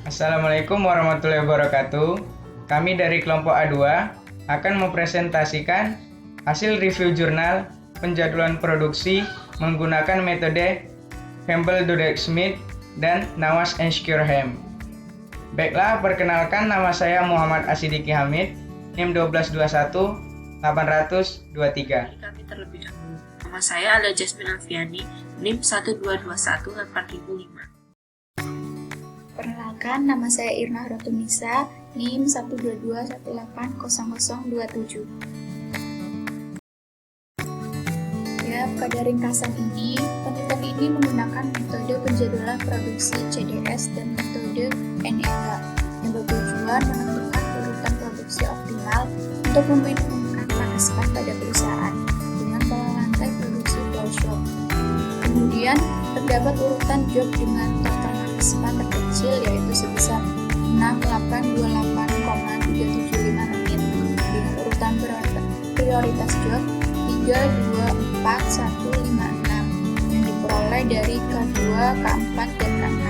Assalamualaikum warahmatullahi wabarakatuh. Kami dari kelompok A2 akan mempresentasikan hasil review jurnal penjadwalan produksi menggunakan metode Campbell Dudek-Smith dan Nawas Schurheim. Baiklah, perkenalkan, nama saya Muhammad Asidiki Hamid, NIM 1221 823. Kami terlebih dahulu. Nama saya adalah Jasmine Alfiani, NIM 1221 8005. Perkenalkan, nama saya Irna Rotunisa, NIM 122180027. Ya, pada ringkasan ini, penelitian ini menggunakan metode penjadwalan produksi CDS dan metode NEA yang bertujuan menentukan urutan produksi optimal untuk meminimumkan pengasapan pada perusahaan dengan pola rantai produksi flowchart. Kemudian, terdapat urutan job dengan total pengasapan terkecil yaitu sebesar 6828,375 menit dengan urutan prioritas job 324156 yang diperoleh dari K2, K4, dan K6.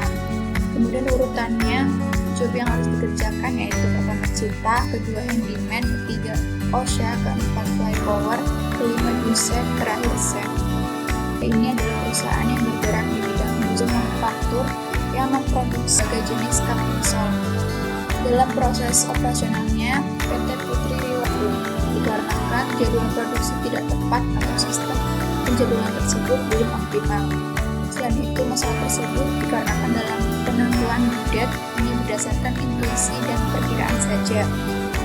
Kemudian urutannya job yang harus dikerjakan yaitu pertama cipta, kedua handyman, ketiga OSHA, keempat flypower, kelima Duset, terakhir set. Ini adalah perusahaan yang bergerak di bidang minjem manufaktur yang memproduksi sebagai jenis kapsul. Dalam proses operasionalnya, PT Putri Riwayat dikarenakan jadwal produksi tidak tepat atau sistem penjadwalan tersebut belum optimal. Selain itu, masalah tersebut dikarenakan dalam penentuan due ini berdasarkan intuisi dan perkiraan saja,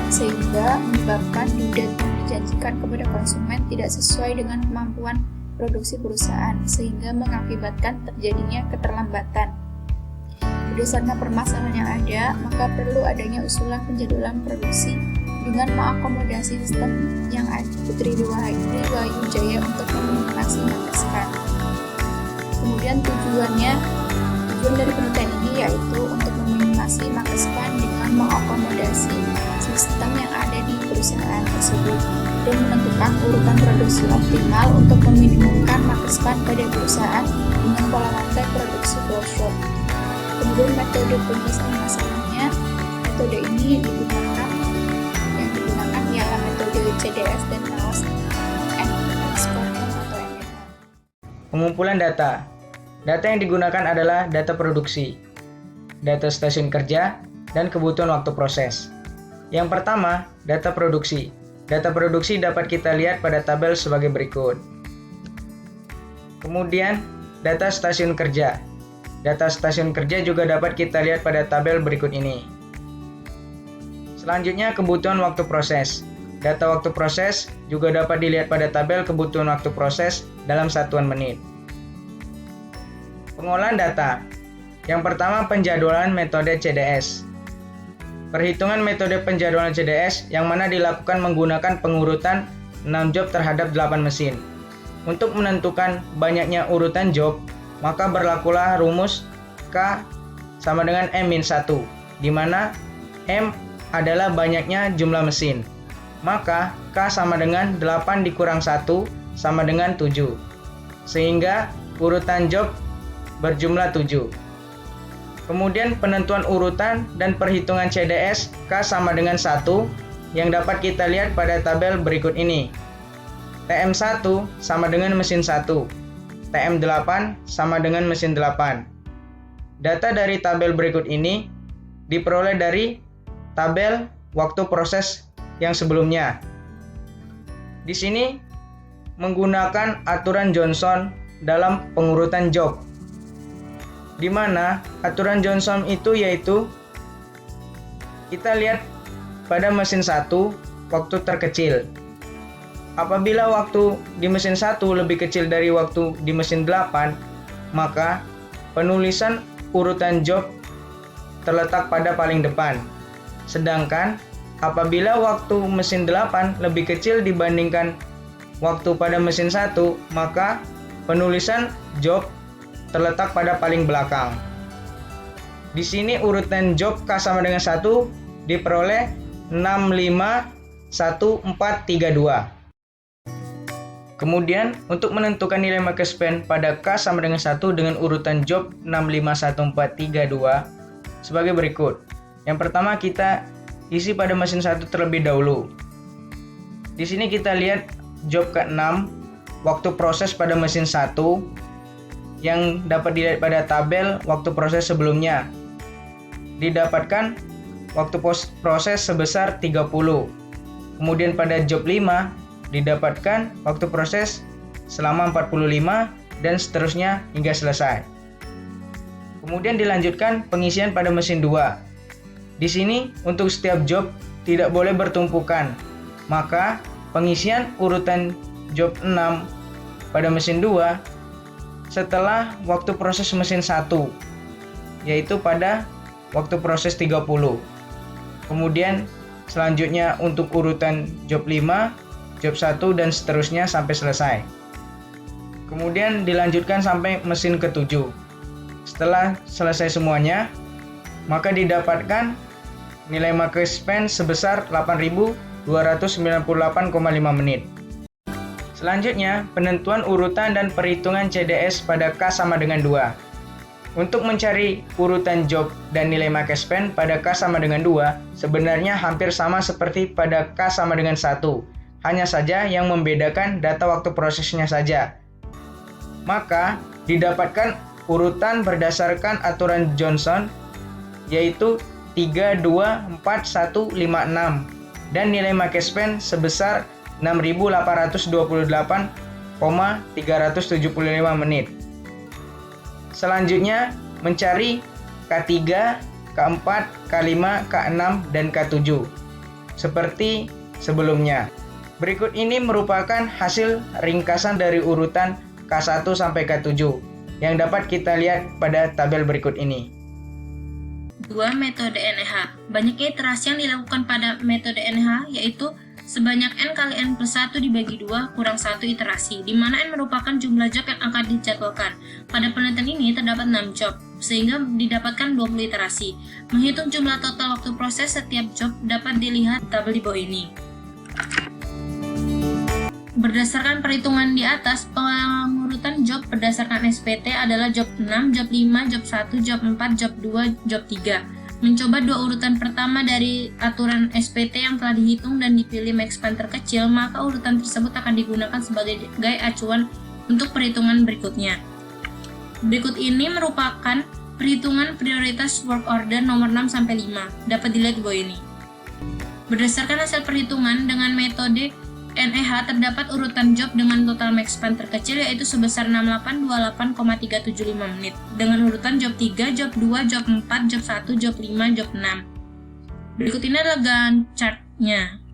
sehingga menyebabkan due date yang dijanjikan kepada konsumen tidak sesuai dengan kemampuan produksi perusahaan, sehingga mengakibatkan terjadinya keterlambatan. Berdasarkan permasalahan yang ada, maka perlu adanya usulan penjadwalan produksi dengan mengakomodasi sistem yang ada Putri Riwayu Jaya untuk meminimasi pengasapan. Kemudian tujuan dari penelitian ini yaitu untuk meminimasi pengasapan dengan mengakomodasi sistem yang ada di perusahaan tersebut dan menentukan urutan produksi optimal untuk meminimumkan pengasapan pada perusahaan dengan pola rantai produksi flowchart. Kemudian metode penyelesaian masalahnya, metode ini digunakan ialah metode CDS dan Nawas Schurheim atau NEA. Pengumpulan data. Data yang digunakan adalah data produksi, data stasiun kerja, dan kebutuhan waktu proses. Yang pertama, data produksi. Data produksi dapat kita lihat pada tabel sebagai berikut. Kemudian, data stasiun kerja. Data stasiun kerja juga dapat kita lihat pada tabel berikut ini. Selanjutnya, kebutuhan waktu proses. Data waktu proses juga dapat dilihat pada tabel kebutuhan waktu proses dalam satuan menit. Pengolahan data. Yang pertama, penjadwalan metode CDS. Perhitungan metode penjadwalan CDS yang mana dilakukan menggunakan pengurutan 6 job terhadap 8 mesin. Untuk menentukan banyaknya urutan job, maka berlakulah rumus K sama dengan M-1, di mana M adalah banyaknya jumlah mesin. Maka K sama dengan 8 dikurang 1 sama dengan 7. Sehingga urutan job berjumlah 7. Kemudian penentuan urutan dan perhitungan CDS K sama dengan 1 yang dapat kita lihat pada tabel berikut ini. TM1 sama dengan mesin 1. TM8 sama dengan mesin 8. Data dari tabel berikut ini diperoleh dari tabel waktu proses yang sebelumnya. Di sini menggunakan aturan Johnson dalam pengurutan job, di mana aturan Johnson itu yaitu kita lihat pada mesin 1 waktu terkecil. Apabila waktu di mesin 1 lebih kecil dari waktu di mesin 8, maka penulisan urutan job terletak pada paling depan. Sedangkan apabila waktu mesin 8 lebih kecil dibandingkan waktu pada mesin 1, maka penulisan job terletak pada paling belakang. Di sini urutan job K sama dengan 1 diperoleh 6, 5, 1, 4, 3, 2. Kemudian, untuk menentukan nilai market span pada K sama dengan 1 dengan urutan job 651432 sebagai berikut. Yang pertama, kita isi pada mesin 1 terlebih dahulu. Di sini kita lihat job ke-6, waktu proses pada mesin 1 yang dapat dilihat pada tabel waktu proses sebelumnya. Didapatkan waktu proses sebesar 30. Kemudian pada job 5 didapatkan waktu proses selama 45 dan seterusnya hingga selesai. Kemudian dilanjutkan pengisian pada mesin 2. Di sini untuk setiap job tidak boleh bertumpukan. Maka pengisian urutan job 6 pada mesin 2 setelah waktu proses mesin 1, yaitu pada waktu proses 30. Kemudian selanjutnya untuk urutan job 5, job 1 dan seterusnya sampai selesai. Kemudian dilanjutkan sampai mesin ke-7. Setelah selesai semuanya, maka didapatkan nilai market span sebesar 8.298,5 menit. Selanjutnya, penentuan urutan dan perhitungan CDS pada K sama dengan 2. Untuk mencari urutan job dan nilai market span pada K sama dengan 2, sebenarnya hampir sama seperti pada K sama dengan 1. Hanya saja yang membedakan data waktu prosesnya saja. Maka, didapatkan urutan berdasarkan aturan Johnson, yaitu 3, 2, 4, 1, 5, 6, dan nilai market span sebesar 6.828,375 menit. Selanjutnya, mencari K3, K4, K5, K6, dan K7, seperti sebelumnya. Berikut ini merupakan hasil ringkasan dari urutan K1 sampai K7 yang dapat kita lihat pada tabel berikut ini. 2. Metode NEH. Banyaknya iterasi yang dilakukan pada metode NEH yaitu sebanyak N kali N plus 1 dibagi 2 kurang 1 iterasi, di mana N merupakan jumlah job yang akan dijadwalkan. Pada penelitian ini terdapat 6 job, sehingga didapatkan 20 iterasi. Menghitung jumlah total waktu proses setiap job dapat dilihat tabel di bawah ini. Berdasarkan perhitungan di atas, pengurutan job berdasarkan SPT adalah job 6, job 5, job 1, job 4, job 2, job 3. Mencoba dua urutan pertama dari aturan SPT yang telah dihitung dan dipilih max span terkecil, maka urutan tersebut akan digunakan sebagai acuan untuk perhitungan berikutnya. Berikut ini merupakan perhitungan prioritas work order nomor 6-5, dapat dilihat di bawah ini. Berdasarkan hasil perhitungan dengan metode NEH, terdapat urutan job dengan total max span terkecil yaitu sebesar 6828,375 menit, dengan urutan job 3, job 2, job 4, job 1, job 5, job 6. Berikut ini adalah Gantt chart-nya.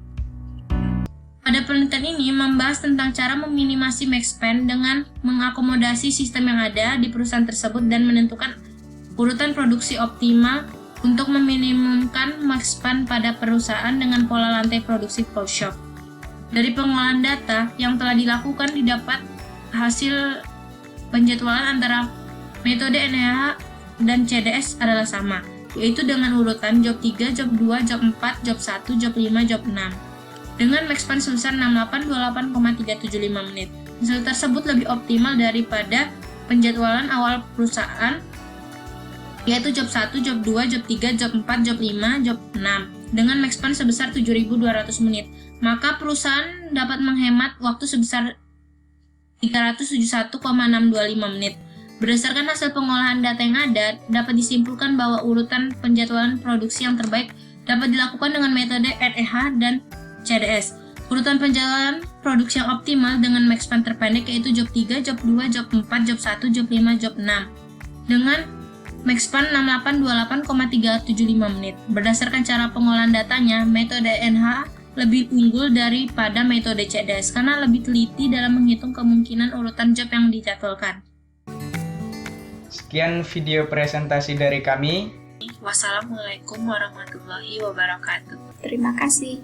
Pada penelitian ini membahas tentang cara meminimasi max span dengan mengakomodasi sistem yang ada di perusahaan tersebut dan menentukan urutan produksi optimal untuk meminimumkan max span pada perusahaan dengan pola lantai produksi closed shop. Dari pengolahan data yang telah dilakukan didapat hasil penjadwalan antara metode NEH dan CDS adalah sama, yaitu dengan urutan job 3, job 2, job 4, job 1, job 5, job 6, dengan max span sebesar 6828,375 menit. Hasil tersebut lebih optimal daripada penjadwalan awal perusahaan, yaitu job 1, job 2, job 3, job 4, job 5, job 6, dengan max span sebesar 7.200 menit. Maka perusahaan dapat menghemat waktu sebesar 371,625 menit. Berdasarkan hasil pengolahan data yang ada, dapat disimpulkan bahwa urutan penjadwalan produksi yang terbaik dapat dilakukan dengan metode NEH dan CDS. Urutan penjadwalan produksi yang optimal dengan max span terpendek yaitu job 3, job 2, job 4, job 1, job 5, job 6, dengan max span 6828,375 menit. Berdasarkan cara pengolahan datanya, metode NEH lebih unggul daripada metode CDS karena lebih teliti dalam menghitung kemungkinan urutan job yang dijadwalkan. Sekian video presentasi dari kami. Wassalamualaikum warahmatullahi wabarakatuh. Terima kasih.